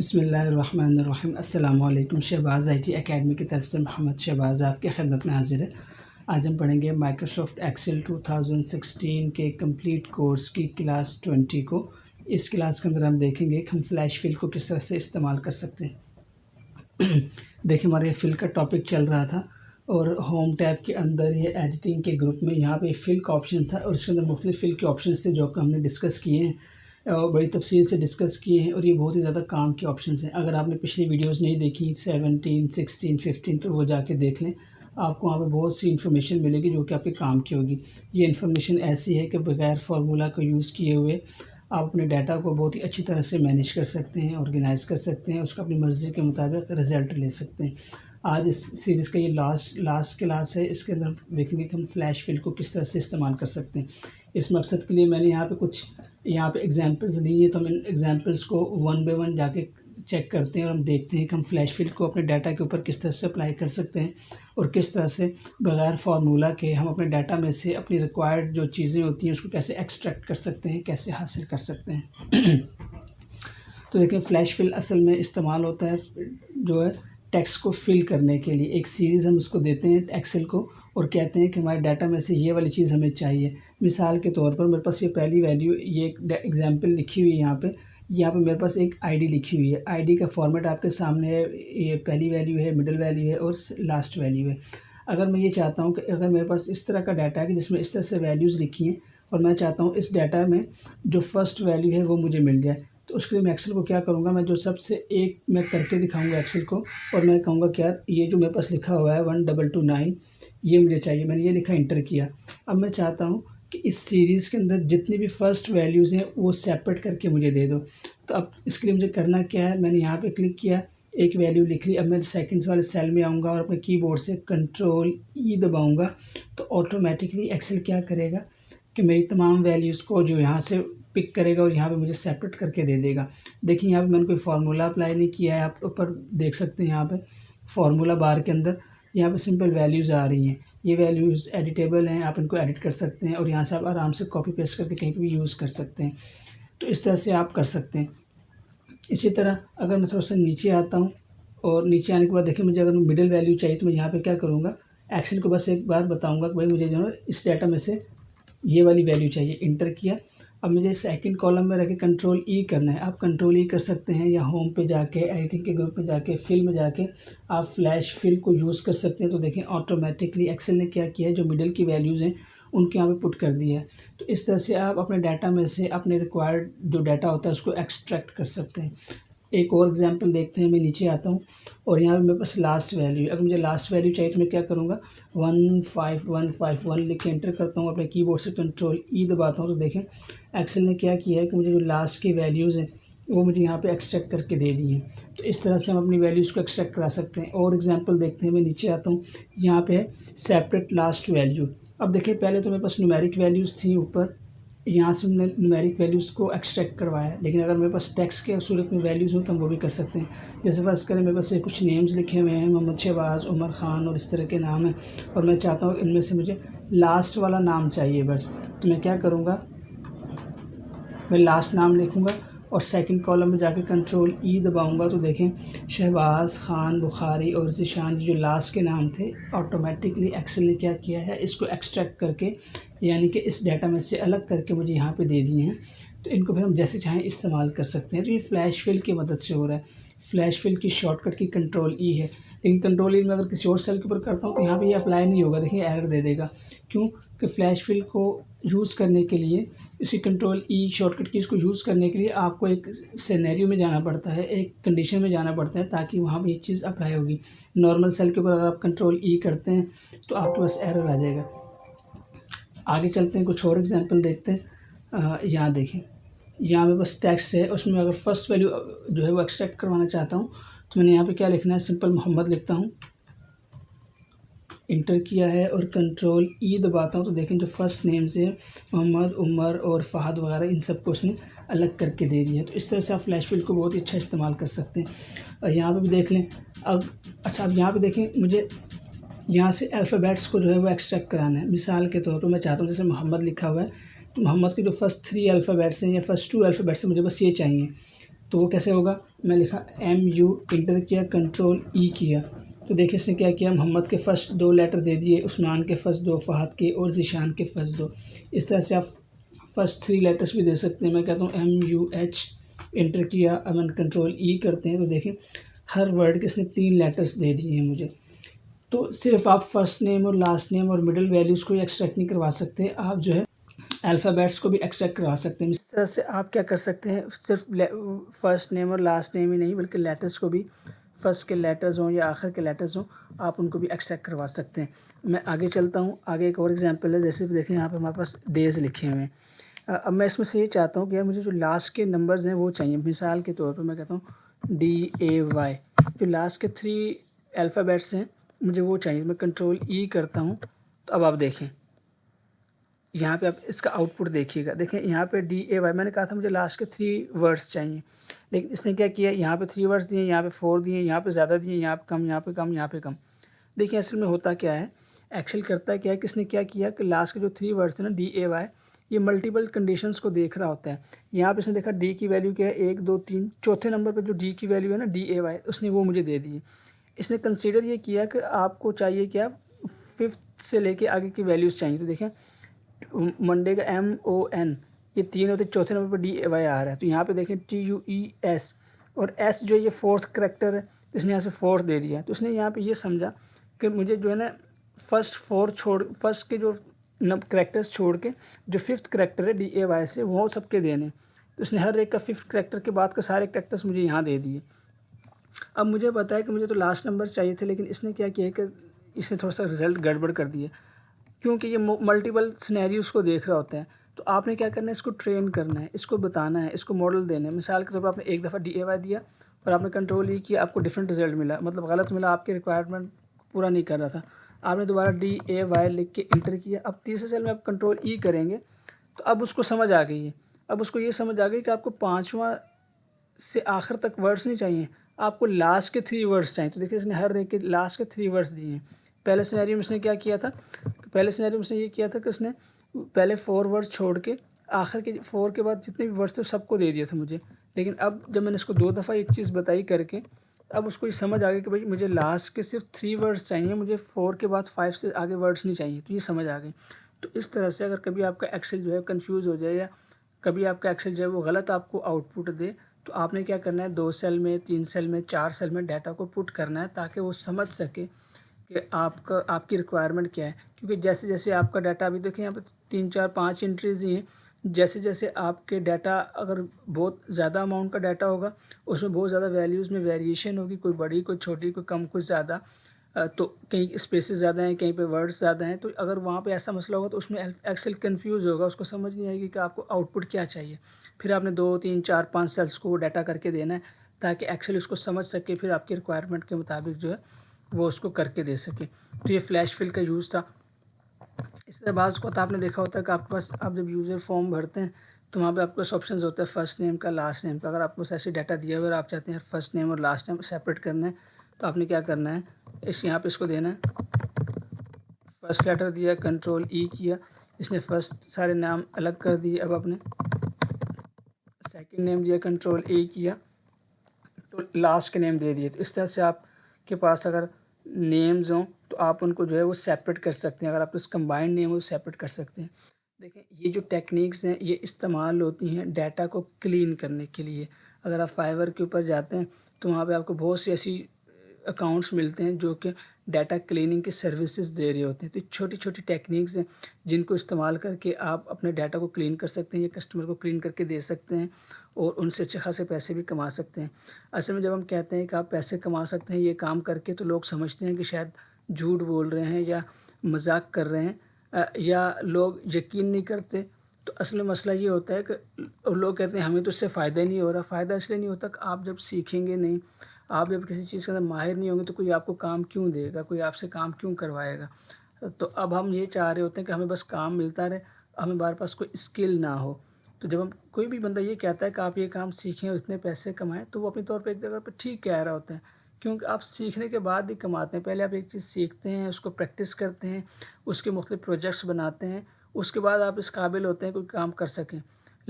बिस्मिल्लाहिर्रहमानिर्रहीम। अस्सलाम वालेकुम। शहबाज़ IT एकेडमी की तरफ से मोहम्मद शहबाज़ आपके खिदमत में हाजिर है। आज हम पढ़ेंगे माइक्रोसॉफ्ट एक्सेल 2016 के कंप्लीट कोर्स की क्लास 20 को। इस क्लास के अंदर हम देखेंगे कि हम फ्लैश फिल को किस तरह से इस्तेमाल कर सकते हैं। देखिए, हमारे फिल का टॉपिक चल रहा था और होम टैब के अंदर ये एडिटिंग के ग्रुप में यहाँ पे फिल का ऑप्शन था और उसके अंदर मुख्तलिफ फिल के ऑप्शन थे जो कि हमने डिस्कस किए हैं और बड़ी तफसील से डिस्कस किए हैं और ये बहुत ही ज़्यादा काम के ऑप्शंस हैं। अगर आपने पिछली वीडियोस नहीं देखी 17, 16, 15 तो वो जाके देख लें। आपको वहाँ पे बहुत सी इन्फॉर्मेशन मिलेगी जो कि आपके काम की होगी। ये इन्फॉर्मेशन ऐसी है कि बगैर फार्मूला को यूज़ किए हुए आप अपने डाटा को बहुत ही अच्छी तरह से मैनेज कर सकते हैं, ऑर्गेनाइज़ कर सकते हैं, उसका अपनी मर्ज़ी के मुताबिक रिज़ल्ट ले सकते हैं। आज इस सीरीज़ का ये लास्ट क्लास है। इसके अंदर हम देखेंगे कि हम फ्लैश फिल को किस तरह से इस्तेमाल कर सकते हैं। इस मकसद के लिए मैंने यहाँ पे कुछ एग्जांपल्स ली हैं, तो हम इन एग्जांपल्स को वन बाय वन जाके चेक करते हैं और हम देखते हैं कि हम फ्लैश फिल को अपने डाटा के ऊपर किस तरह से अप्लाई कर सकते हैं और किस तरह से बगैर फार्मूला के हम अपने डाटा में से अपनी रिक्वायर्ड जो चीज़ें होती हैं उसको कैसे एक्सट्रैक्ट कर सकते हैं, कैसे हासिल कर सकते हैं। तो देखिए, फ्लैश फिल असल में इस्तेमाल होता है जो है टेक्स्ट को फिल करने के लिए। एक सीरीज़ हम उसको देते हैं एक्सेल को और कहते हैं कि हमारे डाटा में से ये वाली चीज़ हमें चाहिए। मिसाल के तौर पर मेरे पास ये पहली वैल्यू, ये एक एग्जांपल लिखी हुई है यहाँ पे मेरे पास एक आईडी लिखी हुई है। आईडी का फॉर्मेट आपके सामने है। ये पहली वैल्यू है, मिडिल वैल्यू है और लास्ट वैल्यू है। अगर मैं ये चाहता हूँ कि अगर मेरे पास इस तरह का डाटा है कि जिसमें इस तरह से वैल्यूज़ लिखी हैं और मैं चाहता हूँ इस डाटा में जो फर्स्ट वैल्यू है वो मुझे मिल जाए, तो उसके लिए मैं एक्सेल को क्या करूँगा, मैं जो सबसे एक मैं करके दिखाऊँगा एक्सेल को और मैं कहूँगा क्या ये जो मेरे पास लिखा हुआ है 1229 ये मुझे चाहिए। मैंने ये लिखा, इंटर किया। अब मैं चाहता हूँ कि इस सीरीज़ के अंदर जितनी भी फर्स्ट वैल्यूज़ हैं वो सेपरेट करके मुझे दे दो। तो अब इसके लिए मुझे करना क्या है, मैंने यहाँ पे क्लिक किया, एक वैल्यू लिख ली। अब मैं सेकंड्स वाले सेल में आऊँगा और अपने कीबोर्ड से कंट्रोल ई दबाऊँगा तो ऑटोमेटिकली एक्सेल क्या करेगा कि मेरी तमाम वैल्यूज़ को जो यहाँ से पिक करेगा और यहाँ पे मुझे सेपरेट करके दे देगा। देखिए, यहाँ पे मैंने कोई फार्मूला अप्लाई नहीं किया है। आप ऊपर देख सकते हैं यहाँ पे फार्मूला बार के अंदर यहाँ पे सिंपल वैल्यूज़ आ रही हैं। ये वैल्यूज़ एडिटेबल हैं, आप इनको एडिट कर सकते हैं और यहाँ से आप आराम से कॉपी पेस्ट करके कहीं पर भी यूज़ कर सकते हैं। तो इस तरह से आप कर सकते हैं। इसी तरह अगर मैं थोड़ा सा नीचे आता हूँ और नीचे आने के बाद देखिए, मुझे अगर मिडिल वैल्यू चाहिए तो मैं यहाँ पर क्या करूँगा, एक्सेल को बस एक बार बताऊँगा कि भाई मुझे जो है इस डाटा में से ये वाली वैल्यू चाहिए। इंटर किया। अब मुझे सेकंड कॉलम में रख के कंट्रोल ई करना है। आप कंट्रोल ई कर सकते हैं या होम पे जाके एडिटिंग के ग्रुप में जाके फिल में जाके आप फ्लैश फिल को यूज़ कर सकते हैं। तो देखें, ऑटोमेटिकली एक्सेल ने क्या किया है, जो मिडिल की वैल्यूज़ हैं उनके यहाँ पे पुट कर दिया है। तो इस तरह से आप अपने डाटा में से अपने रिक्वायर्ड जो डाटा होता है उसको एक्सट्रैक्ट कर सकते हैं। एक और एग्जांपल देखते हैं। मैं नीचे आता हूँ और यहाँ पे मेरे पास लास्ट वैल्यू है। अगर मुझे लास्ट वैल्यू चाहिए तो मैं क्या करूँगा, 15151 लिख के एंटर करता हूँ। अपने कीबोर्ड से कंट्रोल ई दबाता हूँ तो देखें एक्सेल ने क्या किया है कि मुझे जो लास्ट की वैल्यूज़ हैं वो मुझे यहाँ पे एक्सट्रैक्ट करके दे दी हैं। तो इस तरह से हम अपनी वैल्यूज़ को एक्सट्रैक्ट करा सकते हैं। और एग्जांपल देखते हैं। मैं नीचे आता हूँ, यहाँ पे है सेपरेट लास्ट वैल्यू। अब देखिए, पहले तो मेरे पास न्यूमेरिक वैल्यूज़ थी ऊपर, यहाँ से हमने न्यूमेरिक वैल्यूज़ को एक्सट्रैक्ट करवाया। लेकिन अगर मेरे पास टेक्स्ट के सूरत में वैल्यूज़ हो तो हम वो भी कर सकते हैं। जैसे फर्स्ट करें, मेरे पास कुछ नेम्स लिखे हुए हैं, मोहम्मद शहबाज़, उमर ख़ान और इस तरह के नाम हैं और मैं चाहता हूँ इनमें से मुझे लास्ट वाला नाम चाहिए बस। तो मैं क्या करूँगा, मैं लास्ट नाम लिखूँगा और सेकंड कॉलम में जाके कंट्रोल ई दबाऊँगा तो देखें शहबाज़, ख़ान, बुखारी और ज़ीशान जो लास्ट के नाम थे ऑटोमेटिकली एक्सेल ने क्या किया है, इसको एक्सट्रैक्ट करके यानी कि इस डाटा में से अलग करके मुझे यहाँ पे दे दिए हैं। तो इनको फिर हम जैसे चाहें इस्तेमाल कर सकते हैं। तो ये फ्लैश फिल की मदद से हो रहा है। फ्लैश फिल की शॉर्टकट की कंट्रोल ई है। लेकिन कंट्रोल ई में अगर किसी और सेल के ऊपर करता हूँ तो यहाँ पे ये अप्लाई नहीं होगा। देखिए, एरर दे देगा। क्यों कि फ्लैश फिल को यूज़ करने के लिए, इसी कंट्रोल ई शॉर्टकट की इसको यूज़ करने के लिए आपको एक सिनेरियो में जाना पड़ता है, एक कंडीशन में जाना पड़ता है ताकि वहाँ पे ये चीज़ अप्लाई होगी। नॉर्मल सेल के ऊपर अगर आप कंट्रोल ई करते हैं तो आपके पास एरर आ जाएगा। आगे चलते हैं, कुछ और एग्जांपल देखते हैं। यहाँ देखें, यहाँ मेरे पास टेक्स्ट है, उसमें अगर फर्स्ट वैल्यू जो है वो एक्सट्रैक्ट करवाना चाहता हूँ तो मैंने यहाँ पे क्या लिखना है, सिंपल मोहम्मद लिखता हूँ, इंटर किया है और कंट्रोल ई दबाता हूँ तो देखें जो फर्स्ट नेम्स हैं मोहम्मद, उमर और फ़हद वगैरह, इन सब को उसने अलग करके दे दिया है। तो इस तरह से आप फ्लैश फिल को बहुत ही अच्छा इस्तेमाल कर सकते हैं। और यहाँ पे भी देख लें। अब यहाँ पे देखें, मुझे यहाँ से अल्फ़ाबेट्स को जो है वो एक्सट्रैक्ट कराना है। मिसाल के तौर पर मैं चाहता हूँ जैसे मोहम्मद लिखा हुआ है तो मोहम्मद के जो फर्स्ट 3 अल्फ़ाबेट्स हैं या फर्स्ट 2 अल्फ़ाबेट्स हैं मुझे बस ये चाहिए। तो वो कैसे होगा, मैं लिखा MU, इंटर किया, कंट्रोल E किया, तो देखिए इसने क्या किया, मोहम्मद के फर्स्ट 2 लेटर दे दिए, उस्मान के फर्स्ट 2, फ़हद के और ज़ीशान के फर्स्ट 2। इस तरह से आप फर्स्ट 3 लेटर्स भी दे सकते हैं। मैं कहता हूँ MUH, इंटर किया, अब हम कंट्रोल E करते हैं, तो देखिए हर वर्ड के इसने 3 लेटर्स दे दिए हैं मुझे। तो सिर्फ आप फर्स्ट नेम और लास्ट नेम और मिडिल वैल्यूज़ को एक्सट्रैक्ट नहीं करवा सकते, आप जो है अल्फ़ाबेट्स को भी एक्सट्रैक्ट करवा सकते हैं। इस तरह से आप क्या कर सकते हैं, सिर्फ फर्स्ट नेम और लास्ट नेम ही नहीं बल्कि लेटर्स को भी, फर्स्ट के लेटर्स हों या आखिर के लेटर्स हों, आप उनको भी एक्सट्रैक्ट करवा सकते हैं। मैं आगे चलता हूँ, आगे एक और एग्जांपल है, जैसे देखें यहाँ पे हमारे पास डेज़ लिखे हुए हैं। अब मैं इसमें से ये चाहता हूँ कि यार मुझे जो लास्ट के नंबर्स हैं वो चाहिए। मिसाल के तौर पर मैं कहता हूँ DAY, जो लास्ट के 3 अल्फ़ाबेट्स हैं मुझे वो चाहिए। मैं कंट्रोल E करता हूँ, तो अब आप देखें यहाँ पे आप इसका आउटपुट देखिएगा। देखें यहाँ पे DAY, मैंने कहा था मुझे लास्ट के 3 वर्ड्स चाहिए, लेकिन इसने क्या किया, यहाँ पे 3 वर्ड्स दिए, यहाँ पे 4 दिए, यहाँ पे ज़्यादा दिए, यहाँ पे कम, यहाँ पे कम, यहाँ पे कम। देखिए असल में होता क्या है, एक्सेल करता क्या है, किसने क्या किया कि लास्ट के जो 3 वर्ड्स हैं ना DAY, ये मल्टीपल कंडीशंस को देख रहा होता है। यहाँ पे इसने देखा D की वैल्यू क्या है 1 2 3, चौथे नंबर पर जो D की वैल्यू है ना DAY, उसने वो मुझे दे दी। इसने कंसीडर ये किया कि आपको चाहिए क्या, 5th से लेके आगे की वैल्यूज़ चाहिए। तो देखें मंडे का MON, ये 3 होते, चौथे नंबर पर DAY आ रहा है। तो यहाँ पे देखें TUES, और S जो है ये 4th करेक्टर है, तो इसने यहाँ से 4th दे दिया। तो इसने यहाँ पे ये समझा कि मुझे जो है ना फर्स्ट के जो करेक्टर्स छोड़ के जो 5th करेक्टर है DAY से वो सबके देने। तो इसने हर एक का 5th करेक्टर के बाद का सारे करेक्टर्स मुझे यहाँ दे दिए। अब मुझे पता है कि मुझे तो लास्ट नंबर चाहिए थे, लेकिन इसने क्या किया कि इसने थोड़ा सा रिज़ल्ट गड़बड़ कर दिया, क्योंकि ये मल्टीपल सिनेरियोज़ को देख रहा होता है। तो आपने क्या करना है, इसको ट्रेन करना है, इसको बताना है, इसको मॉडल देना है। मिसाल के तौर पर आपने एक दफ़ा DAY दिया और आपने कंट्रोल E किया, आपको डिफरेंट रिजल्ट मिला, मतलब गलत मिला, आपकी रिक्वायरमेंट पूरा नहीं कर रहा था। आपने दोबारा DAY लिख के इंटर किया, अब तीसरे सेल में आप कंट्रोल E करेंगे, तो अब उसको समझ आ गई है। अब उसको ये समझ आ गई कि आपको 5वां से आखिर तक वर्ड्स नहीं चाहिए, आपको लास्ट के 3 वर्ड्स चाहिए। तो देखिए इसने हर एक के लास्ट के 3 वर्ड्स दिए हैं। पहले सिनेरियो में इसने क्या किया था, पहले सिनेरियो में इसने ये किया था कि उसने पहले 4 वर्ड्स छोड़ के आखिर के 4 के बाद जितने भी वर्ड्स थे सबको दे दिया था मुझे। लेकिन अब जब मैंने इसको 2 दफ़ा एक चीज़ बताई करके, अब उसको ये समझ आ गई कि भाई मुझे लास्ट के सिर्फ 3 वर्ड्स चाहिए, मुझे 4 के बाद 5 से आगे वर्ड्स नहीं चाहिए। तो ये समझ आ गई। तो इस तरह से अगर कभी आपका एक्सेल जो है कन्फ्यूज़ हो जाए, या कभी आपका एक्सेल जो है वो गलत आपको आउटपुट दे, तो आपने क्या करना है, 2 सेल में, 3 सेल में, 4 सेल में डाटा को पुट करना है, ताकि वो समझ सके कि आपकी रिक्वायरमेंट क्या है। क्योंकि जैसे जैसे आपका डाटा, अभी देखिए यहाँ पे 3 4 5 एंट्रीज़ ही हैं, जैसे जैसे आपके डाटा अगर बहुत ज़्यादा अमाउंट का डाटा होगा, उसमें बहुत ज़्यादा वैल्यूज़ में वेरिएशन होगी, कोई बड़ी, कोई छोटी, कोई कम, कोई ज़्यादा। तो कहीं स्पेसेस ज़्यादा हैं, कहीं पे वर्ड्स ज़्यादा हैं, तो अगर वहाँ पे ऐसा मसला होगा तो उसमें एक्सेल कंफ्यूज होगा, उसको समझ नहीं आएगी कि आपको आउटपुट क्या चाहिए। फिर आपने 2 3 4 5 सेल्स को डाटा करके देना है, ताकि एक्सेल उसको समझ सके, फिर आपकी रिक्वायरमेंट के मुताबिक जो है वो उसको करके दे सके। तो ये फ्लैश फिल का यूज़ था। इसके बाद को तो आपने देखा होता है कि आपके पास, आप जब यूज़र फॉर्म भरते हैं तो वहाँ पे आपके पास ऑप्शन होता है फर्स्ट नेम का, लास्ट नेम का। अगर आपको ऐसे डाटा दिया हुआ है और आप चाहते हैं फर्स्ट नेम और लास्ट नेम सेपरेट करना है, तो आपने क्या करना है, यहाँ पे इसको देना है, फर्स्ट लेटर दिया, कंट्रोल E किया, इसने फर्स्ट सारे नाम अलग कर दिए। अब आपने सेकंड नेम दिया, कंट्रोल A किया, तो लास्ट के नेम दे दिए। तो इस तरह से आपके पास अगर नेम्स हों तो आप उनको जो है वो सेपरेट कर सकते हैं। अगर आप इस कंबाइंड नेम हो सेपरेट कर सकते हैं। देखें ये जो टेक्निक्स हैं ये इस्तेमाल होती हैं डाटा को क्लीन करने के लिए। अगर आप फाइवर के ऊपर जाते हैं तो वहाँ पे आपको बहुत सी ऐसी अकाउंट्स मिलते हैं जो कि डाटा क्लीनिंग की सर्विसेज दे रहे होते हैं। तो छोटी छोटी टेक्निक्स हैं जिनको इस्तेमाल करके आप अपने डाटा को क्लीन कर सकते हैं, या कस्टमर को क्लीन करके दे सकते हैं और उनसे अच्छे खासे पैसे भी कमा सकते हैं। असल में जब हम कहते हैं कि आप पैसे कमा सकते हैं ये काम करके, तो लोग समझते हैं कि शायद झूठ बोल रहे हैं या मजाक कर रहे हैं, या लोग यकीन नहीं करते। तो असल में मसला ये होता है कि लोग कहते हैं हमें तो इससे फ़ायदा ही नहीं हो रहा। फ़ायदा इसलिए नहीं होता कि आप जब सीखेंगे नहीं, आप जब किसी चीज़ के अंदर माहिर नहीं होंगे, तो कोई आपको काम क्यों देगा, कोई आपसे काम क्यों करवाएगा। तो अब हम ये चाह रहे होते हैं कि हमें बस काम मिलता रहे, हमारे पास कोई स्किल ना हो। तो जब हम, कोई भी बंदा ये कहता है कि आप ये काम सीखें और इतने पैसे कमाएं, तो वो अपने तौर पे एक जगह पे ठीक कह रहा होता है, क्योंकि आप सीखने के बाद ही कमाते हैं। पहले आप एक चीज़ सीखते हैं, उसको प्रैक्टिस करते हैं, उसके मुख्तलिफ प्रोजेक्ट्स बनाते हैं, उसके बाद आप इस काबिल होते हैं कोई काम कर सकें।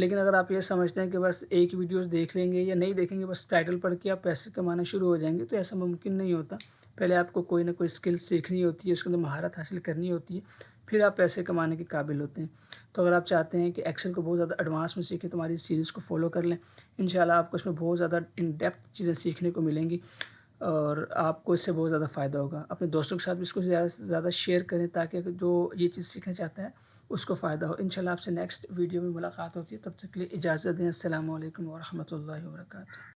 लेकिन अगर आप ये समझते हैं कि बस एक वीडियोस देख लेंगे या नहीं देखेंगे, बस टाइटल पढ़ के आप पैसे कमाना शुरू हो जाएंगे, तो ऐसा मुमकिन नहीं होता। पहले आपको कोई ना कोई स्किल सीखनी होती है, उसके अंदर महारत हासिल करनी होती है, फिर आप पैसे कमाने के काबिल होते हैं। तो अगर आप चाहते हैं कि एक्सेल को बहुत ज़्यादा एडवांस में सीखें तो हमारी सीरीज़ को फॉलो कर लें। इंशाल्लाह आपको इसमें बहुत ज़्यादा इन डेप्थ चीज़ें सीखने को मिलेंगी और आपको इससे बहुत ज़्यादा फ़ायदा होगा। अपने दोस्तों के साथ भी इसको ज़्यादा से ज़्यादा शेयर करें ताकि जो ये चीज़ सीखना चाहता है उसको फ़ायदा हो। इंशाल्लाह आपसे नेक्स्ट वीडियो में मुलाकात होती है, तब तक के लिए इजाज़त दें। अस्सलामु अलैकुम व रहमतुल्लाहि व बरकातहू।